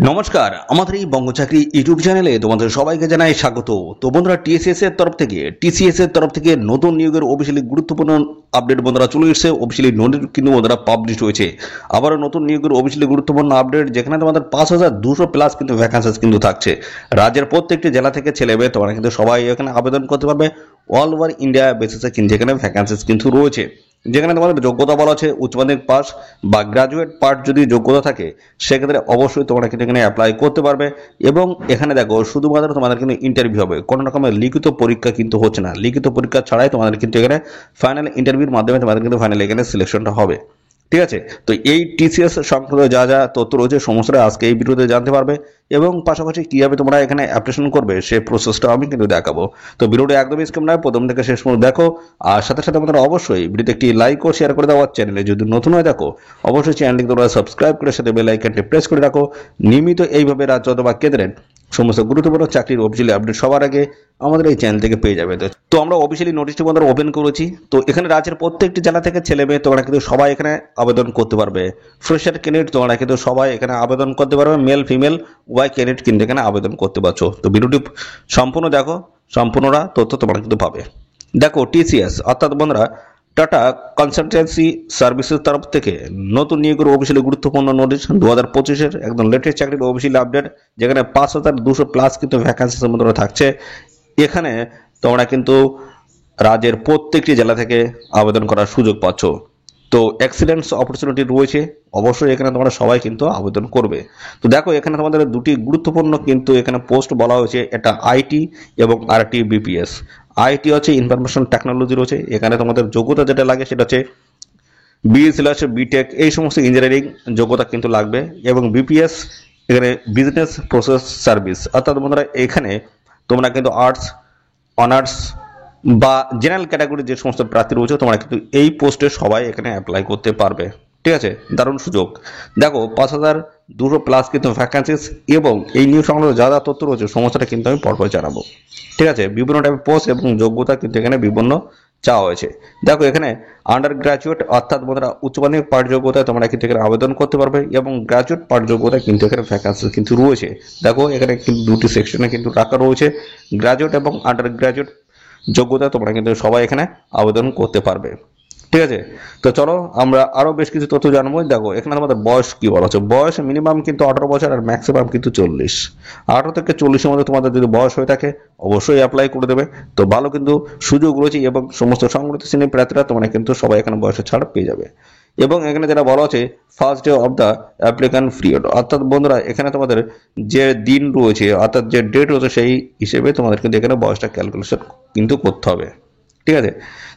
নমস্কার, আমাদের এই বঙ্গচাকরি ইউটিউব চ্যানেলে তোমাদের সবাইকে জানাই স্বাগত। তো বন্ধুরা, টিসিএস এর তরফ থেকে নতুন নিয়োগের অফিসিয়ালি গুরুত্বপূর্ণ আপডেট বন্ধুরা চলে এসেছে। অফিসিয়ালি নোটিশ কিন্তু বন্ধুরা পাবলিশ হয়েছে। আবারও নতুন নিয়োগের অফিসিয়ালি গুরুত্বপূর্ণ আপডেট, যেখানে তোমাদের 5,200 প্লাস কিন্তু ভ্যাকান্সিস কিন্তু থাকছে। রাজ্যের প্রত্যেকটি জেলা থেকে ছেলে মেয়ে তোমরা কিন্তু সবাই এখানে আবেদন করতে পারবে। অল ওভার ইন্ডিয়া বেসিসে কিন্তু এখানে ভ্যাকান্সিস কিন্তু রয়েছে। যেখানে তোমাদের যোগ্যতা বলা আছে উচ্চ মাধ্যমিক পাস বা গ্রাজুয়েট পার্ট যদি যোগ্যতা থাকে, সেক্ষেত্রে অবশ্যই তোমরা কিন্তু এখানে অ্যাপ্লাই করতে পারবে। এবং এখানে দেখো শুধুমাত্র তোমাদের কিন্তু ইন্টারভিউ হবে, কোনো রকমের লিখিত পরীক্ষা কিন্তু হচ্ছে না। লিখিত পরীক্ষা ছাড়াই তোমাদের কিন্তু এখানে ফাইনাল ইন্টারভিউর মাধ্যমে তোমাদের কিন্তু ফাইনাল এখানে সিলেকশনটা হবে। ঠিক আছে, তো এই টিসিএস সংক্রান্ত যা যা তথ্য রয়েছে সমস্তটা আজকে এই ভিডিওতে জানতে পারবে। এবং পাশাপাশি কিভাবে তোমরা এখানে অ্যাপ্লিকেশন করবে সেই প্রসেসটা আমি কিন্তু দেখাবো। তো ভিডিওটা একদমই স্কিপ নয়, প্রথম থেকে শেষ পর্যন্ত দেখো। আর সাথে সাথে আমাদের অবশ্যই ভিডিওতে একটি লাইক ও শেয়ার করে দেওয়ার, চ্যানেলে যদি নতুন হয়ে দেখো অবশ্যই চ্যানেলটি তোমরা সাবস্ক্রাইব করে সাথে বেল আইকনটি প্রেস করে রাখো। নিয়মিত এইভাবে রাজ্য অথবা কেন্দ্রের সমস্ত গুরুত্বপূর্ণ চাকরির অফিসিয়ালি আপডেট সবার আগে আমাদের এই চ্যানেল থেকে পেয়ে যাবে। তো আমরা অফিসিয়ালি নোটিশটি বন্ধুরা ওপেন করেছি। তো এখানে রাজ্যের প্রত্যেকটি জেলা থেকে ছেলে মেয়ে তোমরা কিন্তু সবাই এখানে আবেদন করতে পারবে। ফ্রেশার ক্যান্ডিডেট তোমরা কিন্তু সবাই এখানে আবেদন করতে পারবে। মেল ফিমেল ওয়াই ক্যান্ডিডেট কিন্তু এখানে আবেদন করতে পারছো। তো ভিডিওটি সম্পূর্ণ দেখো, সম্পূর্ণরা তথ্য তোমরা কিন্তু পাবে। দেখো, টিসিএস অর্থাৎ বন্ধুরা টাটা কনসালটেন্সি সার্ভিসের তরফ থেকে নতুন নিয়োগের অফিসিয়ালি গুরুত্বপূর্ণ নোটিশ 2025-এর একদম লেটেস্ট চাকরির অফিসিয়ালি আপডেট, যেখানে 5,200 প্লাস কিন্তু ভ্যাকান্সি মধ্যে থাকছে। এখানে তোমরা কিন্তু রাজ্যের প্রত্যেকটি জেলা থেকে আবেদন করার সুযোগ পাচ্ছ। তো এক্সিলেন্স অপরচুনিটি রয়েছে, অবশ্যই এখানে তোমরা সবাই কিন্তু আবেদন করবে। তো দেখো, এখানে তোমাদের দুটি গুরুত্বপূর্ণ কিন্তু এখানে পোস্ট বলা হয়েছে, এটা আইটি এবং আরটি বিপিএস। আইটি হচ্ছে ইনফরমেশন টেকনোলজি রয়েছে, এখানে তোমাদের যোগ্যতা যেটা লাগে সেটা হচ্ছে বিটেক এই সমস্ত ইঞ্জিনিয়ারিং যোগ্যতা কিন্তু লাগবে। এবং বিপিএস এখানে বিজনেস প্রসেস সার্ভিস, অর্থাৎ বন্ধুরা এখানে তোমরা কিন্তু আর্টস অনার্স বা জেনারেল ক্যাটাগরি যে সমস্ত প্রার্থী রয়েছে তোমরা কিন্তু এই পোস্টে সবাই এখানে অ্যাপ্লাই করতে পারবে। ঠিক আছে, দারুণ সুযোগ। দেখো, 5,200 প্লাস কিন্তু ভ্যাকান্সিস এবং এই নিউজ সংক্রান্ত যা যা তথ্য রয়েছে সমস্তটা কিন্তু আমি পরপর জানাবো। ঠিক আছে, বিভিন্ন টাইপের পোস্ট এবং যোগ্যতা কিন্তু এখানে বিভিন্ন চাওয়া হয়েছে। দেখো, এখানে আন্ডার গ্রাজুয়েট অর্থাৎ বন্ধুরা উচ্চ মাধ্যমিক পাঠ যোগ্যতায় তোমরা কিন্তু এখানে আবেদন করতে পারবে এবং গ্রাজুয়েট পাঠ যোগ্যতায় কিন্তু এখানে ভ্যাকান্সি কিন্তু রয়েছে। দেখো, এখানে কিন্তু দুটি সেকশনে কিন্তু রাখা রয়েছে, গ্রাজুয়েট এবং আন্ডার গ্রাজুয়েট যোগ্যতা তোমরা কিন্তু সবাই এখানে আবেদন করতে পারবে। ঠিক আছে, তো চলো আমরা আরো বেশ কিছু তথ্য জানবো। দেখো, এখানে আমাদের বয়স কি বলা হচ্ছে, বয়স মিনিমাম কিন্তু 18 বছর আর ম্যাক্সিমাম কিন্তু 40। 18 থেকে 40-এর মধ্যে তোমাদের যদি বয়স হয়ে থাকে অবশ্যই অ্যাপ্লাই করে দেবে। তো ভালো কিন্তু সুযোগ রয়েছে এবং সমস্ত সংগঠিত শ্রেণীর প্রার্থীরা তোমরা কিন্তু সবাই এখানে বয়সের ছাড় পেয়ে যাবে। এবং এখানে যেটা বলা আছে first day of the applicant period, অর্থাৎ বন্ধুরা এখানে তোমাদের যে দিন রয়েছে অর্থাৎ যে ডেট রয়েছে সেই হিসেবে তোমাদের কিন্তু এখানে বয়সটা ক্যালকুলেশন কিন্তু করতে হবে। ঠিক আছে,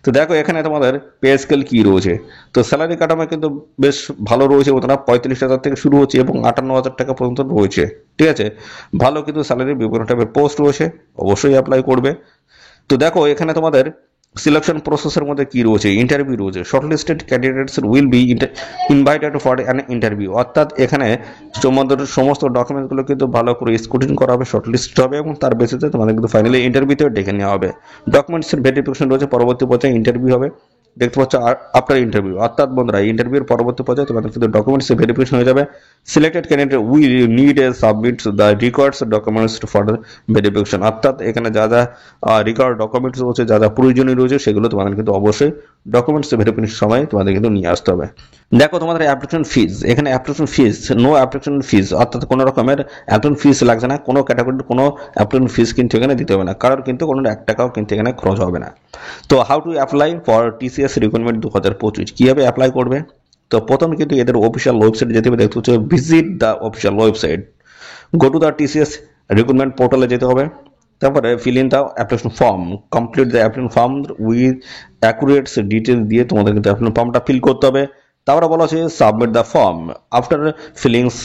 তো দেখো এখানে তোমাদের পে স্কেল কি রয়েছে। তো স্যালারি কাঠামো কিন্তু বেশ ভালো রয়েছে, ওটা 35,000 থেকে শুরু হচ্ছে এবং 58,000 টাকা পর্যন্ত রয়েছে। ঠিক আছে, ভালো কিন্তু স্যালারি বিভিন্ন টাইপের পোস্ট রয়েছে, অবশ্যই অ্যাপ্লাই করবে। তো দেখো, এখানে তোমাদের সিলেকশন প্রসেসের মধ্যে কি রয়েছে, ইন্টারভিউ রয়েছে। Shortlisted candidates will be invited for an interview, অর্থাৎ এখানে তোমাদের সমস্ত ডকুমেন্টগুলো কিন্তু ভালো করে স্ক্রুটিনি করা হবে, শর্টলিস্ট হবে এবং তার বেসিসে তোমাদের কিন্তু ফাইনালি ইন্টারভিউতে ডেকে নেওয়া হবে। ডকুমেন্টসের ভেরিফিকেশন রয়েছে, পরবর্তী পর্যায়ে ইন্টারভিউ হবে। দেখতে পাচ্ছ আফটার ইন্টারভিউ, অর্থাৎ বন্ধুরা ইন্টারভিউর পরবর্তী পর্যায়ে তোমাদের কিন্তু ডকুমেন্টস ভেরিফিকেশন হয়ে যাবে। Selected candidate will need a submit the requires documents for verification, অর্থাৎ এখানে যা যা রিকোয়ার্ড ডকুমেন্টস রয়েছে যা যা প্রয়োজনীয় রয়েছে সেগুলো তোমাদের কিন্তু অবশ্যই ডকুমেন্টস ভেরিফিকেশন সময় তোমাদের কিন্তু নিয়ে আসতে হবে। দেখো, তোমাদের অ্যাপ্লিকেশন ফিজ, এখানে application fees no application fees, অর্থাৎ কোনো রকমের অ্যাপ্লিকেশন ফিজ লাগছে না, কোনো ক্যাটাগরির কোনো অ্যাপ্লিকেশন ফিজ কিন্তু এখানে দিতে হবে না, কারোর কিন্তু কোনো 1 টাকাও কিন্তু এখানে খরচ হবে না। তো how to apply for TCS recruitment 2025, কিভাবে অ্যাপ্লাই করবে। তো প্রথমে কিন্তু এদের অফিসিয়াল ওয়েবসাইট যেতে হবে, দেখতে হচ্ছে visit the official website, go to the TCS recruitment পোর্টালে যেতে হবে। তারপরে fill in the application form, complete the application form with accurate details দিয়ে তোমাদের কিন্তু অ্যাপ্লিকেশন ফর্মটা ফিল করতে হবে। তারপরে বলা হচ্ছে submit the form after feelings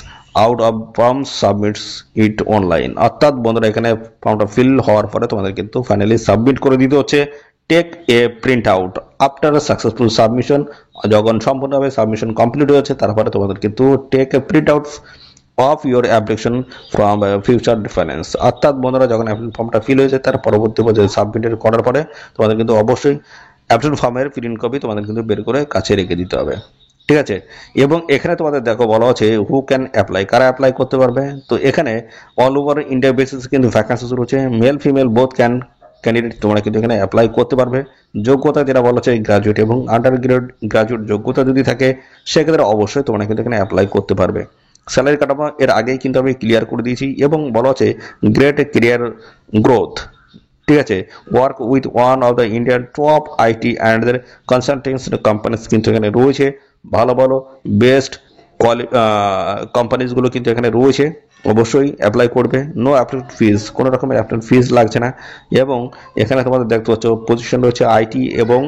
out of form submits it online, অর্থাৎ বন্ধুরা এখানে ফর্মটা ফিল হওয়ার পরে তোমাদের কিন্তু ফাইনালি সাবমিট করে দিতে হচ্ছে। Take a print out after successful submission, যখন সম্পূর্ণভাবে সাবমিশন কমপ্লিট হয়েছে তারপরে তোমাদের কিন্তু take a print out of your application from future reference, অর্থাৎ বন্ধুরা যখন অ্যাপ্লিকেশন ফর্মটা ফিল হয়েছে তার পরবর্তী পর্যায়ে সাবমিট করার পরে তোমাদের কিন্তু অবশ্যই অ্যাপ্লিকেশন ফর্মের প্রিন্ট কপি তোমাদের কিন্তু বের করে কাছে রেখে দিতে হবে। ঠিক আছে। এবং এখানে তোমাদের দেখো বলা আছে হু ক্যান অ্যাপ্লাই, কারা অ্যাপ্লাই করতে পারবে। তো এখানে অল ওভার ইন্ডিয়া বেসিস কিন্তু ভ্যাকান্সিস রয়েছে, male female both can candidate তোমরা কিন্তু এখানে অ্যাপ্লাই করতে পারবে। যোগ্যতা যেটা বলা আছে গ্রাজুয়েট এবং আন্ডার গ্রাজুয়েট যোগ্যতা যদি থাকে সেক্ষেত্রে অবশ্যই তোমরা কিন্তু এখানে অ্যাপ্লাই করতে পারবে। স্যালারি কাঠামো এর আগেই কিন্তু আমি ক্লিয়ার করে দিয়েছি এবং বলা আছে গ্রেট ক্যারিয়ার গ্রোথ। ঠিক আছে, work with one of the Indian top IT and consultancy companies কিন্তু এখানে রয়েছে, ভালো ভালো বেস্ট কোম্পানিজগুলো কিন্তু এখানে রয়েছে, অবশ্যই অ্যাপ্লাই করবে। নো অ্যাপ্লিকেশন ফিজ, কোনো রকমের অ্যাপ্লিকেশন ফিজ লাগছে না। এবং এখানে তোমাদের দেখতে পাচ্ছ পজিশন রয়েছে আইটি এবং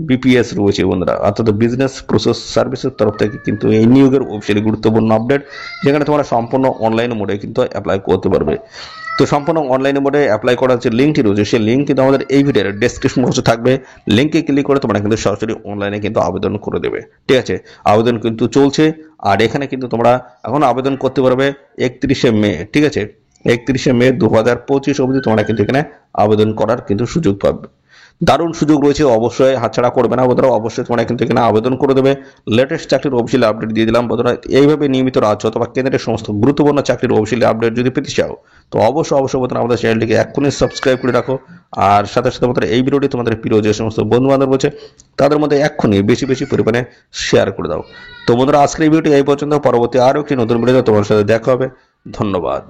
বিপিএস রয়েছে বন্ধুরা, অর্থাৎ বিজনেস প্রসেস সার্ভিসের তরফ থেকে কিন্তু এই নিয়োগের ওয়েবসাইটে গুরুত্বপূর্ণ আপডেট, যেখানে তোমরা সম্পূর্ণ অনলাইন মোডে কিন্তু অ্যাপ্লাই করতে পারবে। তো সম্পূর্ণ অনলাইন মোডে অ্যাপ্লাই করার যে লিঙ্কটি রয়েছে সেই লিঙ্ক কিন্তু আমাদের এই ভিডিওর ডেসক্রিপশন বক্সে থাকবে। লিঙ্কে ক্লিক করে তোমরা কিন্তু সরাসরি অনলাইনে কিন্তু আবেদন করে দেবে। ঠিক আছে, আবেদন কিন্তু চলছে। আর এখানে কিন্তু তোমরা এখন আবেদন করতে পারবে 31শে মে। ঠিক আছে, 31শে মে 2025 অবধি তোমরা কিন্তু এখানে আবেদন করার কিন্তু সুযোগ পাবে। দারুণ সুযোগ রয়েছে, অবশ্যই হাতছাড়া করবে না বন্ধুরা, অবশ্যই তোমরা কিন্তু এখানে আবেদন করে দেবে। লেটেস্ট চাকরির অফিসিয়াল আপডেট দিয়ে দিলাম বন্ধুরা। এইভাবে নিয়মিত রাজ্য অথবা কেন্দ্রের সমস্ত গুরুত্বপূর্ণ চাকরির অফিসিয়াল আপডেট যদি পেতে চাও তো অবশ্যই বন্ধুরা আমাদের চ্যানেলটিকে এক্ষুনি সাবস্ক্রাইব করে রাখো। আর সাথে সাথে বন্ধুরা এই ভিডিওটি তোমাদের প্রিয় যে সমস্ত বন্ধু বান্ধব রয়েছে তাদের মধ্যে এক্ষুনি বেশি বেশি পরিমাণে শেয়ার করে দাও। তো বন্ধুরা আজকের এই ভিডিওটি এই পর্যন্ত, পরবর্তী আরও একটি নতুন ভিডিওতে তোমার সাথে দেখা হবে। ধন্যবাদ।